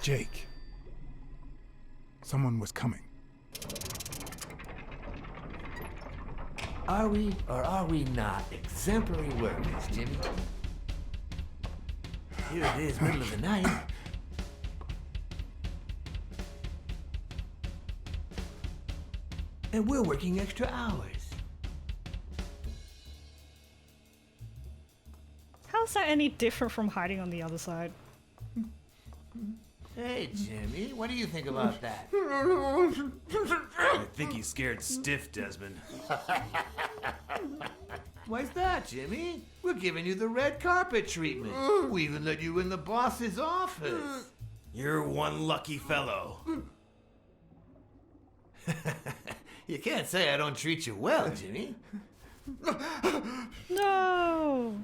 Jake. Someone was coming. Are we or are we not exemplary workers, Jimmy? Here it is, middle of the night. And we're working extra hours. How's that any different from hiding on the other side? Hey, Jimmy, what do you think about that? I think he's scared stiff, Desmond. Why's that, Jimmy? We're giving you the red carpet treatment. We even let you in the boss's office. You're one lucky fellow. You can't say I don't treat you well, Jimmy. No!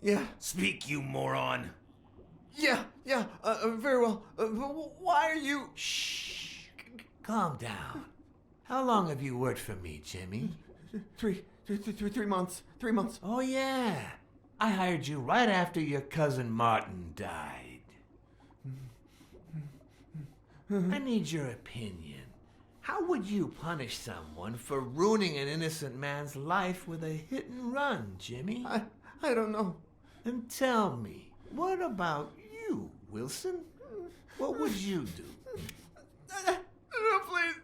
Yeah, Speak, you moron. yeah, very well. Why are you... Shh. Calm down. How long have you worked for me, Jimmy? 3 months. 3 months. Oh, yeah. I hired you right after your cousin Martin died. I need your opinion. How would you punish someone for ruining an innocent man's life with a hit and run, Jimmy? I don't know. And tell me, what about you, Wilson? What would you do? No, please.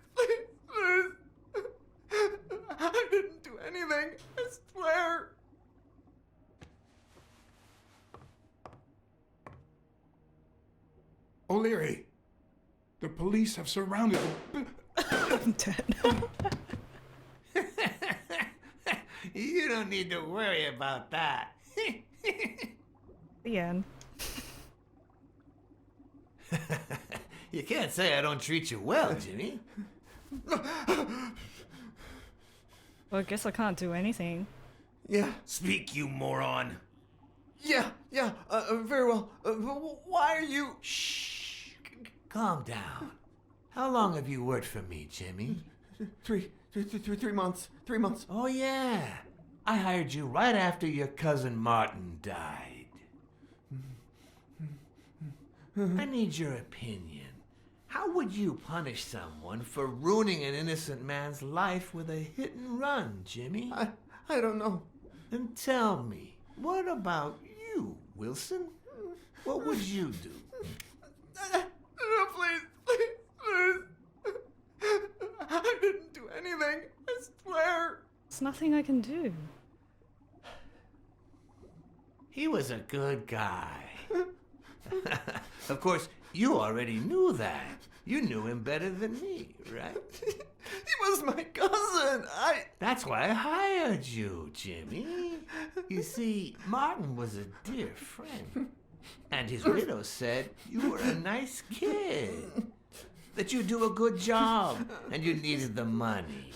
I didn't do anything. I swear. O'Leary, the police have surrounded the... I'm dead. You don't need to worry about that. The end. You can't say I don't treat you well, Jimmy. Well, I guess I can't do anything. Yeah, Speak, you moron. yeah, very well. Why are you... Shh. Calm down. How long have you worked for me, Jimmy? 3 months. 3 months. Oh, yeah. I hired you right after your cousin Martin died. I need your opinion. How would you punish someone for ruining an innocent man's life with a hit and run, Jimmy? I don't know. And tell me, what about you, Wilson? What would you do? No, please. I didn't do anything. I swear. There's nothing I can do. He was a good guy. Of course, you already knew that. You knew him better than me, right? He was my cousin. That's why I hired you, Jimmy. You see, Martin was a dear friend. And his widow said you were a nice kid. That you do a good job and you needed the money.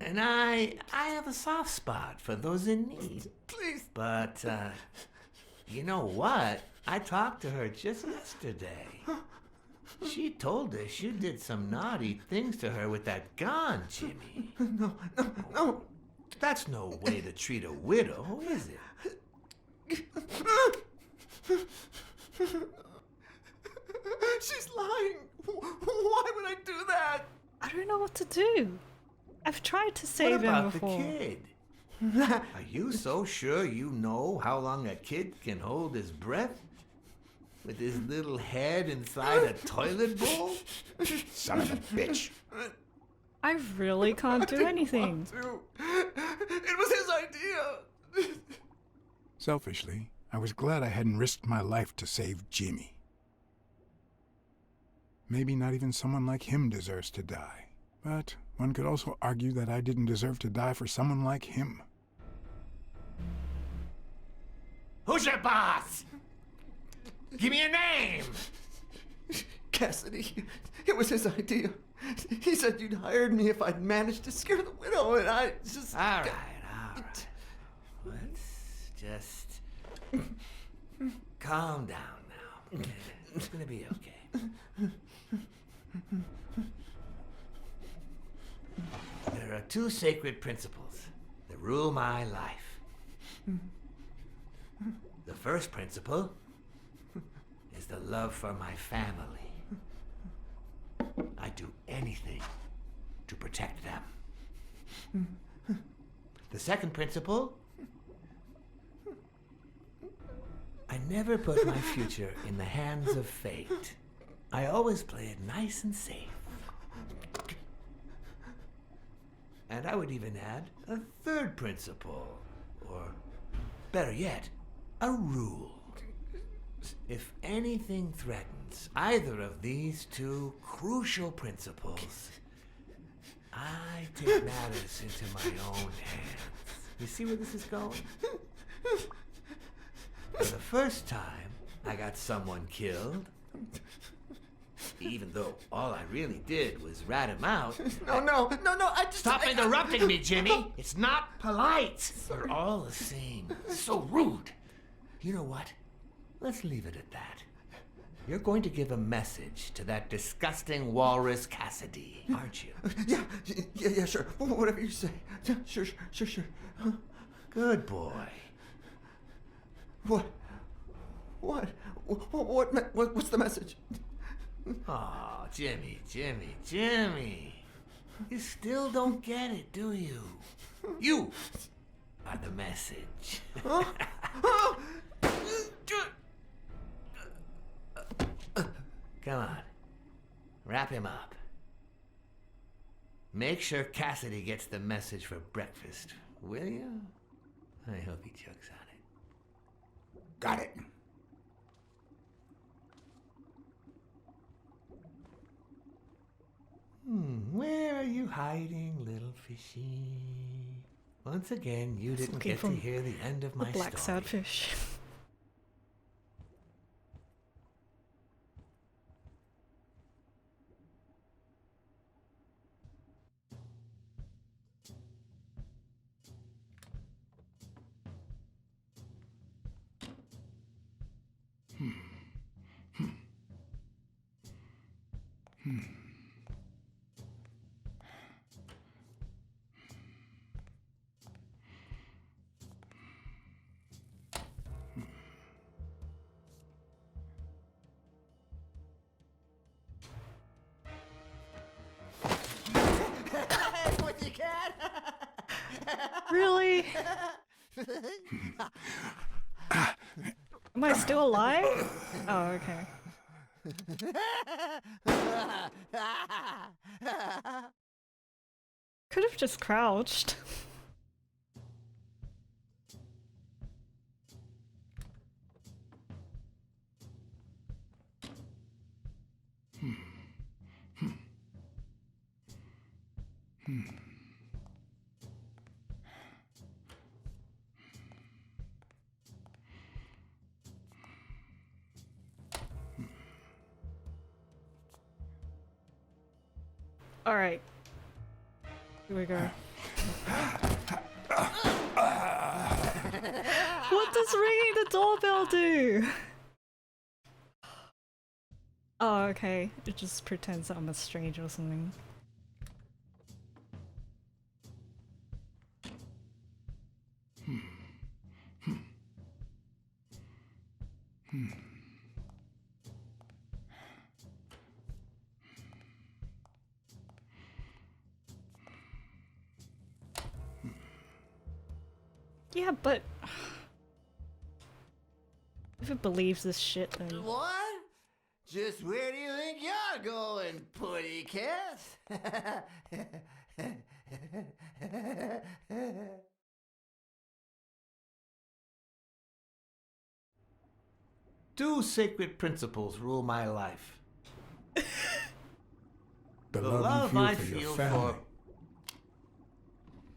And I have a soft spot for those in need. Please. But, you know what? I talked to her just yesterday. She told us you did some naughty things to her with that gun, Jimmy. No. That's no way to treat a widow, is it? She's lying. Why would I do that? I don't know what to do. I've tried to What save him about the before. kid? Are you so sure you know how long a kid can hold his breath? With his little head inside a toilet bowl? Son of a bitch. I really can't do anything. It was his idea. Selfishly, I was glad I hadn't risked my life to save Jimmy. Maybe not even someone like him deserves to die. But one could also argue that I didn't deserve to die for someone like him. Who's your boss? Give me a name! Cassidy. It was his idea. He said you'd hired me if I'd managed to scare the widow, and I just... All right. Let's just calm down now. Okay? It's gonna be okay. There are two sacred principles that rule my life. The first principle the love for my family. I'd do anything to protect them. The second principle, I never put my future in the hands of fate. I always play it nice and safe. And I would even add a third principle, or better yet, a rule. If anything threatens either of these two crucial principles, I take matters into my own hands. You see where this is going? For the first time, I got someone killed. Even though all I really did was rat him out. No, I just... Stop interrupting me, Jimmy! It's not polite! We're all the same. So rude. You know what? Let's leave it at that. You're going to give a message to that disgusting walrus Cassidy, aren't you? Yeah, sure. Whatever you say. Yeah, sure. Huh? Good boy. What's the message? Oh, Jimmy. You still don't get it, do you? You are the message. Come on. Wrap him up. Make sure Cassidy gets the message for breakfast, will you? I hope he chokes on it. Got it. Where are you hiding, little fishy? Once again, you didn't looking get to for hear the end of my Blacksad story. fish. Really? Am I still alive? Oh, okay. Could have just crouched. Alright. Here we go. What does ringing the doorbell do? Oh, okay. It just pretends I'm a stranger or something. Yeah, but if it believes this shit, then What? Just where do you think you're going, putty cat? Two sacred principles rule my life. The The love love I you feel for your feel family. for...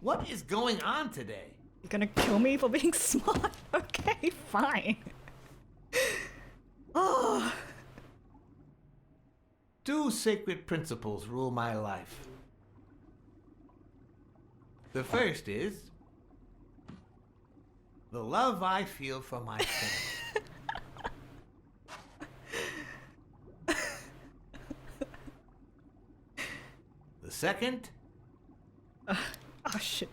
What is going on today? you're gonna kill me for being smart. Okay, fine. Oh, Two sacred principles rule my life. The first is the love I feel for my family. The second, oh shit.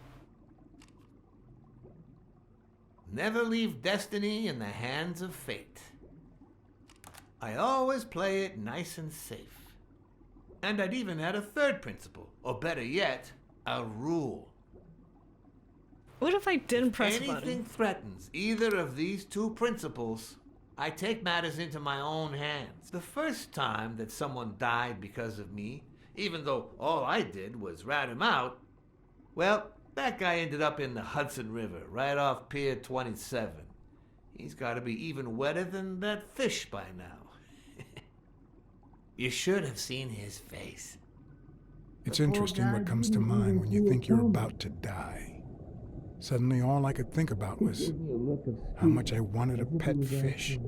never leave destiny in the hands of fate. I always play it nice and safe. And I'd even add a third principle, or better yet, a rule. What if I didn't press a Anything button? threatens either of these two principles, I take matters into my own hands. The first time that someone died because of me, even though all I did was rat him out, well, that guy ended up in the Hudson River, right off Pier 27. He's got to be even wetter than that fish by now. You should have seen his face. It's interesting what comes to mind when you think you're about to die. Suddenly, all I could think about was how much I wanted a pet fish.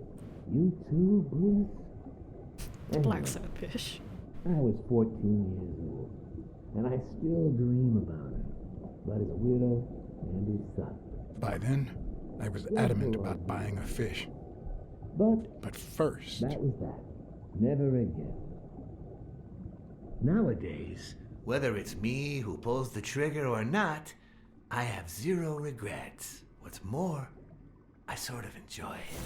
You too, Bruce? Blacksad fish. I was 14 years old, and I still dream about her, about his widow and his son. By then, I was adamant about buying a fish. But first, that was that. Never again. Nowadays, whether it's me who pulls the trigger or not, I have zero regrets. What's more, I sort of enjoy it.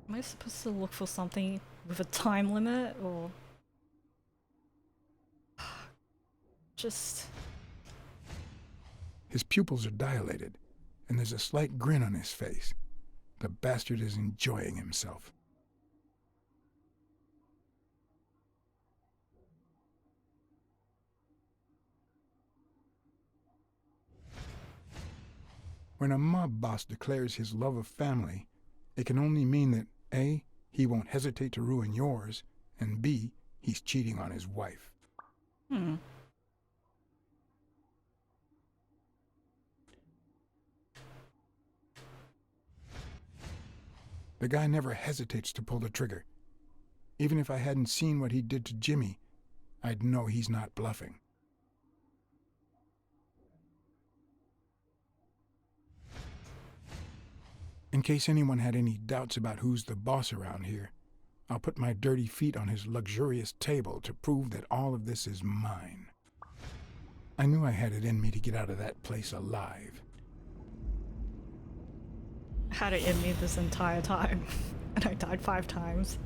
Am I supposed to look for something with a time limit, or just... his pupils are dilated, and there's a slight grin on his face. The bastard is enjoying himself. When a mob boss declares his love of family, it can only mean that A, he won't hesitate to ruin yours, and B, he's cheating on his wife. The guy never hesitates to pull the trigger. Even if I hadn't seen what he did to Jimmy, I'd know he's not bluffing. In case anyone had any doubts about who's the boss around here, I'll put my dirty feet on his luxurious table to prove that all of this is mine. I knew I had it in me to get out of that place alive. I had it in me this entire time, and I died 5 times.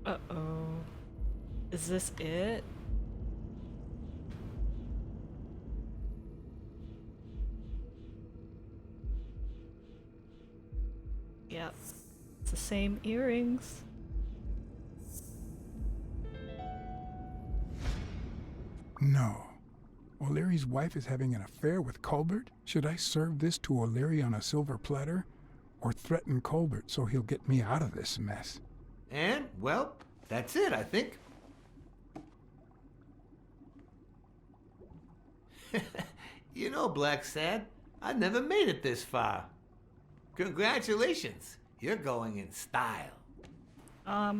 Uh-oh. Is this it? Yep. It's the same earrings. No. O'Leary's wife is having an affair with Colbert? Should I serve this to O'Leary on a silver platter? Or threaten Colbert so he'll get me out of this mess? And, well, that's it, I think. You know, Blacksad, I never made it this far. Congratulations, you're going in style. I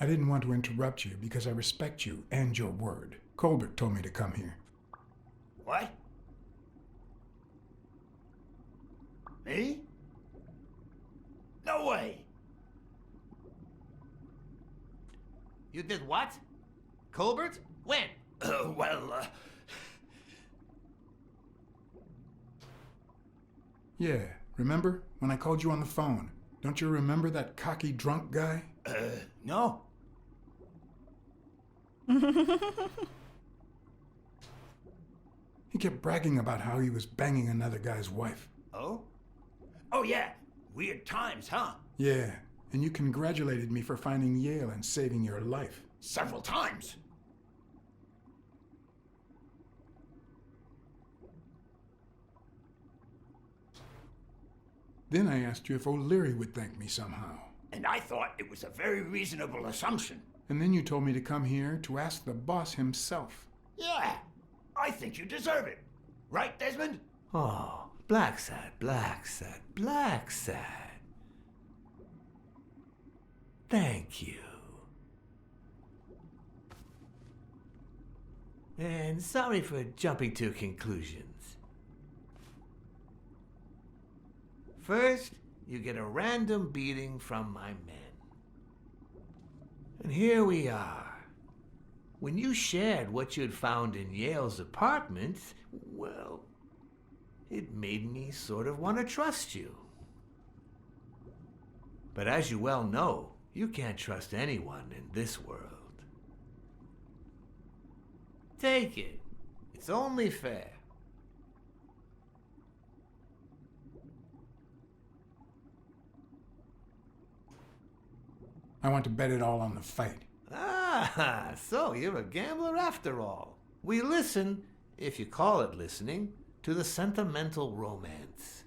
didn't want to interrupt you because I respect you and your word. Colbert told me to come here. What? Me? No way. You did what? Colbert? When? Yeah, remember when I called you on the phone? Don't you remember that cocky drunk guy? No. He kept bragging about how he was banging another guy's wife. Oh? Oh, yeah. Weird times, huh? Yeah, and you congratulated me for finding Yale and saving your life. Several times. Then I asked you if O'Leary would thank me somehow. And I thought it was a very reasonable assumption. And then you told me to come here to ask the boss himself. Yeah, I think you deserve it. Right, Desmond? Oh, Blacksad, Blacksad, Blacksad. Thank you. And sorry for jumping to conclusions. First, you get a random beating from my men. And here we are. When you shared what you'd found in Yale's apartment, well, it made me sort of want to trust you. But as you well know, you can't trust anyone in this world. Take it. It's only fair. I want to bet it all on the fight. Ah, so you're a gambler after all. We listen, if you call it listening, to the sentimental romance.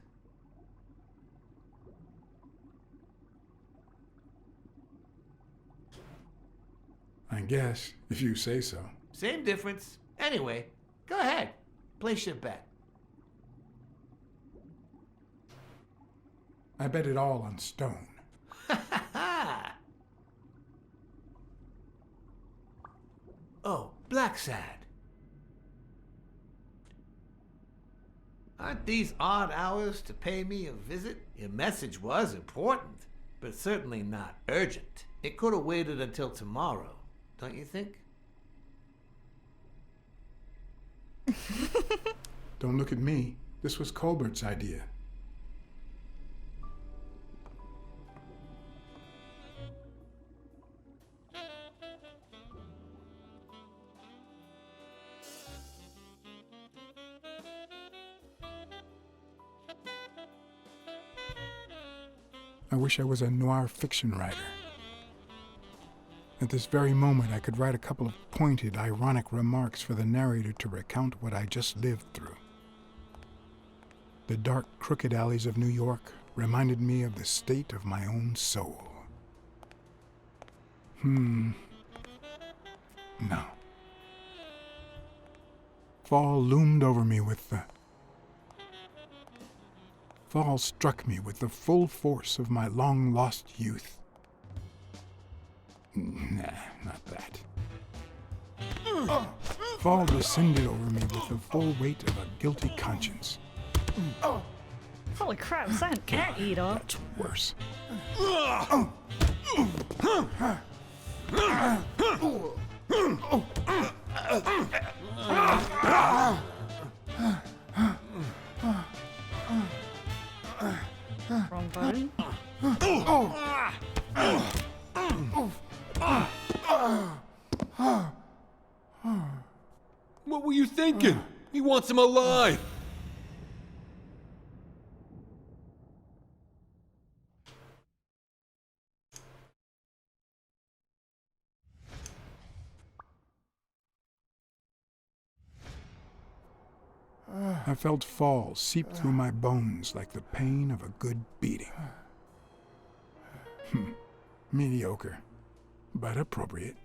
I guess, if you say so. Same difference. Anyway, go ahead. Place your bet. I bet it all on stone. Oh, Blacksad. Aren't these odd hours to pay me a visit? Your message was important, but certainly not urgent. It could have waited until tomorrow, don't you think? Don't look at me. This was Colbert's idea. I wish I was a noir fiction writer. At this very moment, I could write a couple of pointed, ironic remarks for the narrator to recount what I just lived through. The dark, crooked alleys of New York reminded me of the state of my own soul. No. Fall loomed over me with the... Fall struck me with the full force of my long-lost youth. Nah, not that. Fall descended over me with the full weight of a guilty conscience. Holy crap, is that an anteater? That's worse. Wrong button. What were you thinking? He wants him alive. I felt fall seep through my bones like the pain of a good beating. Mediocre, but appropriate.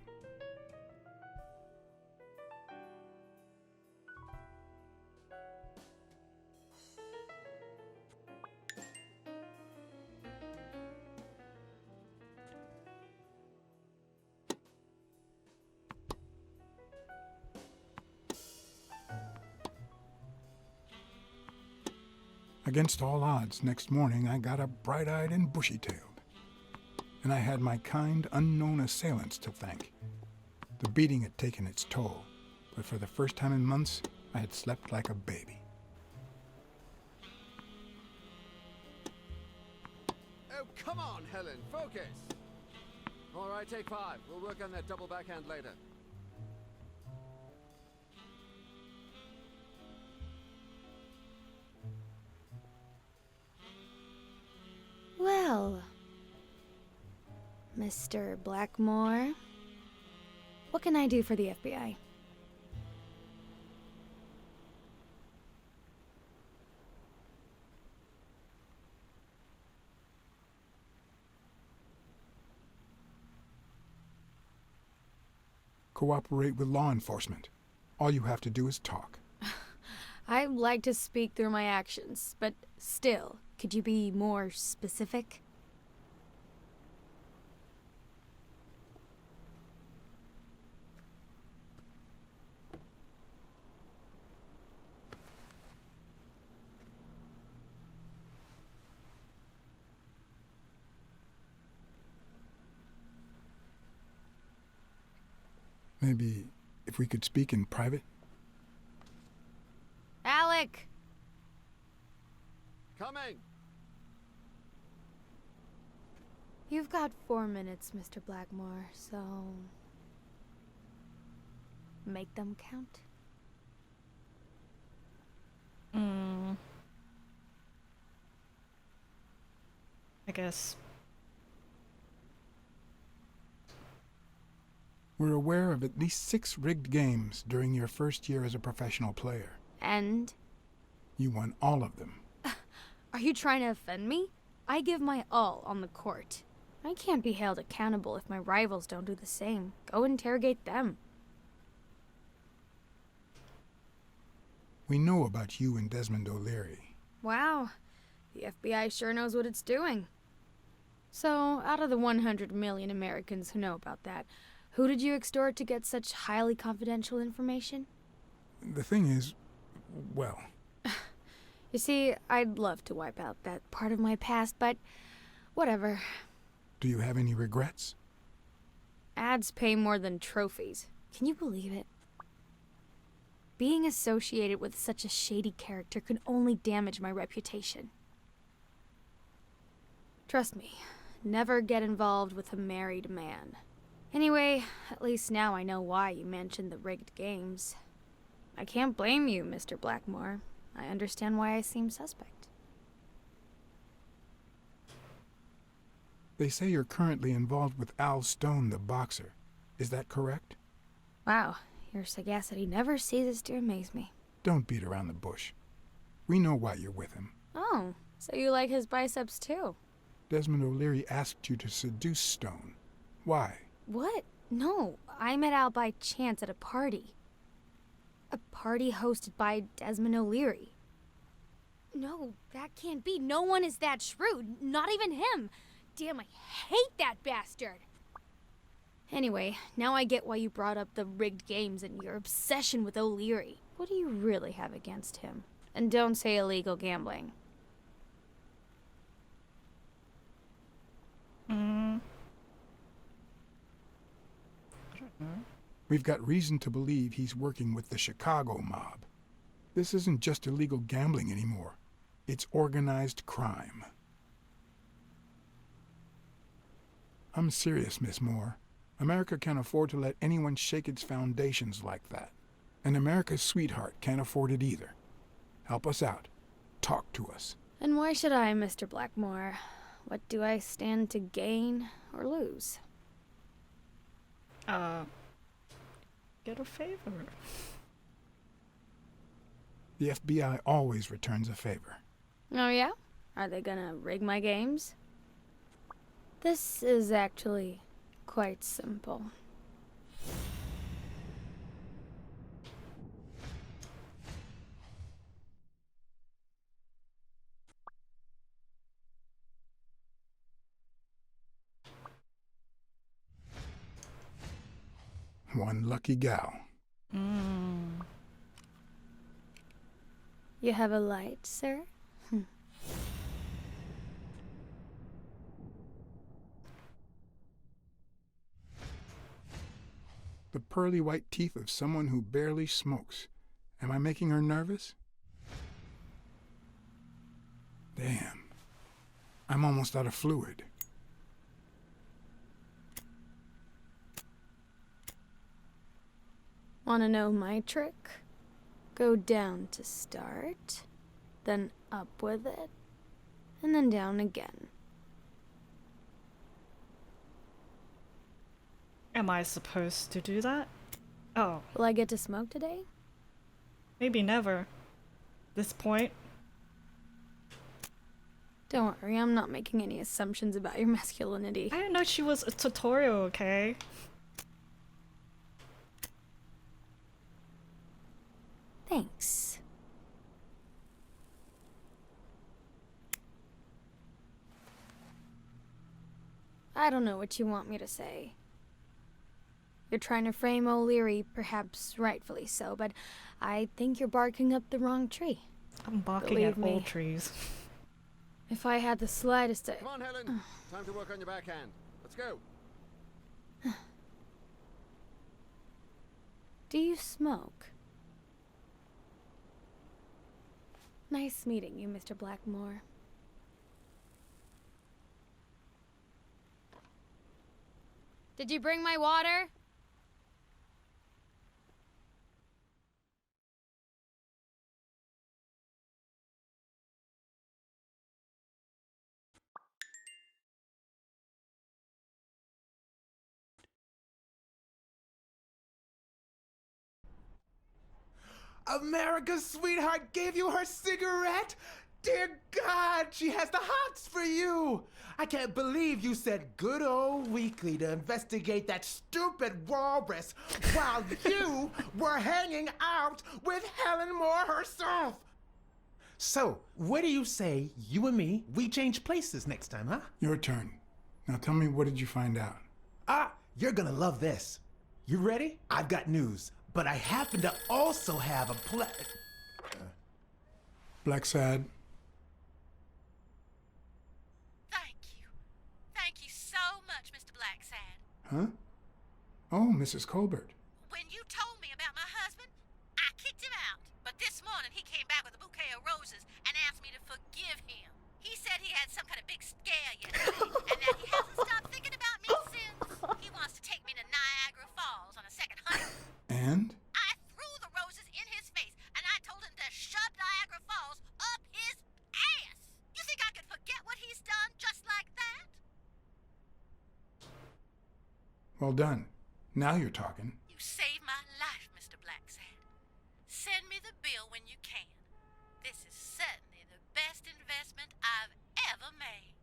Against all odds, next morning I got up bright-eyed and bushy-tailed. And I had my kind, unknown assailants to thank. The beating had taken its toll, but for the first time in months, I had slept like a baby. Oh, come on, Helen, focus! All right, take 5. We'll work on that double backhand later. Well, Mr. Blackmore, what can I do for the FBI? Cooperate with law enforcement. All you have to do is talk. I like to speak through my actions, but still, could you be more specific? Maybe if we could speak in private? Alec! Coming! You've got 4 minutes, Mr. Blackmore, so... make them count. I guess. We're aware of at least 6 rigged games during your first year as a professional player. And? You won all of them. Are you trying to offend me? I give my all on the court. I can't be held accountable if my rivals don't do the same. Go interrogate them. We know about you and Desmond O'Leary. Wow, the FBI sure knows what it's doing. So, out of the 100 million Americans who know about that, who did you extort to get such highly confidential information? The thing is, well... You see, I'd love to wipe out that part of my past, but whatever. Do you have any regrets? Ads pay more than trophies. Can you believe it? Being associated with such a shady character could only damage my reputation. Trust me, never get involved with a married man. Anyway, at least now I know why you mentioned the rigged games. I can't blame you, Mr. Blackmore. I understand why I seem suspect. They say you're currently involved with Al Stone, the boxer. Is that correct? Wow, your sagacity never ceases to amaze me. Don't beat around the bush. We know why you're with him. Oh, so you like his biceps too? Desmond O'Leary asked you to seduce Stone. Why? What? No, I met Al by chance at a party. A party hosted by Desmond O'Leary. No, that can't be. No one is that shrewd. Not even him. Damn, I hate that bastard. Anyway, now I get why you brought up the rigged games and your obsession with O'Leary. What do you really have against him? And don't say illegal gambling. We've got reason to believe he's working with the Chicago mob. This isn't just illegal gambling anymore. It's organized crime. I'm serious, Miss Moore. America can't afford to let anyone shake its foundations like that. And America's sweetheart can't afford it either. Help us out. Talk to us. And why should I, Mr. Blackmore? What do I stand to gain or lose? Get a favor. The FBI always returns a favor. Oh yeah? Are they gonna rig my games? This is actually quite simple. One lucky gal. You have a light, sir? The pearly white teeth of someone who barely smokes. Am I making her nervous? Damn. I'm almost out of fluid. Wanna know my trick? Go down to start, then up with it, and then down again. Am I supposed to do that? Oh, Will I get to smoke today? maybe never. This point. Don't worry, I'm not making any assumptions about your masculinity. I didn't know she was a tutorial, okay? Thanks. I don't know what you want me to say. You're trying to frame O'Leary, perhaps rightfully so, but I think you're barking up the wrong tree. I'm barking Believe at me. all trees. If I had the slightest... Come on, Helen. Time to work on your backhand. Let's go. Do you smoke? Nice meeting you, Mr. Blackmore. Did you bring my water? America's sweetheart gave you her cigarette? Dear God, she has the hots for you! I can't believe you said good old Weekly to investigate that stupid walrus while you were hanging out with Helen Moore herself! So, what do you say, you and me, we change places next time, huh? Your turn. Now tell me, what did you find out? Ah, you're gonna love this. You ready? I've got news, but I happen to also have a Blacksad? Thank you so much, Mr. Blacksad. Huh? Oh, Mrs. Colbert. When you told me about my husband, I kicked him out. But this morning he came back with a bouquet of roses and asked me to forgive him. He said he had some kind of big scare yesterday and that he hasn't stopped thinking about me since. He wants to take me to Niagara Falls on a second honeymoon. And? I threw the roses in his face and I told him to shove Niagara Falls up his ass. You think I could forget what he's done just like that? Well done. Now you're talking. You saved my life, Mr. Blacksad. Send me the bill when you can. This is certainly the best investment I've ever made.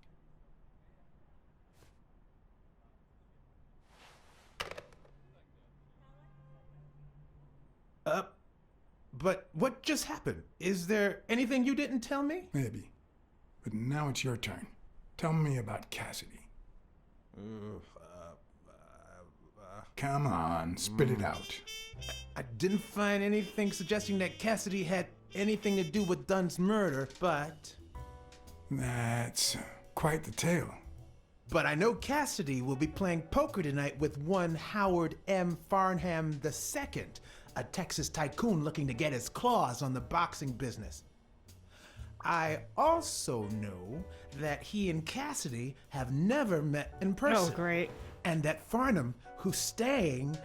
But what just happened? Is there anything you didn't tell me? Maybe. But now it's your turn. Tell me about Cassidy. Come on, spit it out. I didn't find anything suggesting that Cassidy had anything to do with Dunn's murder, but That's quite the tale. I know Cassidy will be playing poker tonight with one Howard M. Farnham II, a Texas tycoon looking to get his claws on the boxing business. I also know that he and Cassidy have never met in person. Oh, great. And that Farnham, who's staying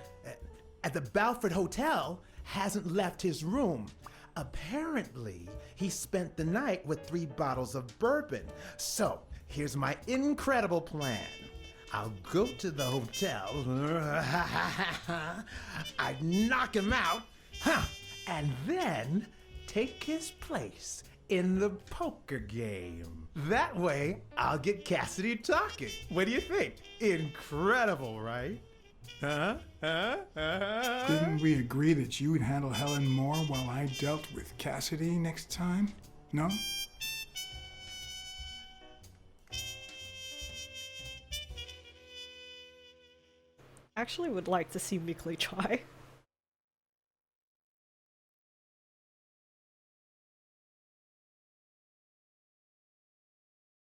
at the Balford Hotel, hasn't left his room. Apparently, he spent the night with 3 bottles of bourbon. So, here's my incredible plan. I'll go to the hotel, I'd knock him out, and then take his place in the poker game. That way, I'll get Cassidy talking. What do you think? Incredible, right? Didn't we agree that you would handle Helen Moore while I dealt with Cassidy next time? No? I actually would like to see Mickley try.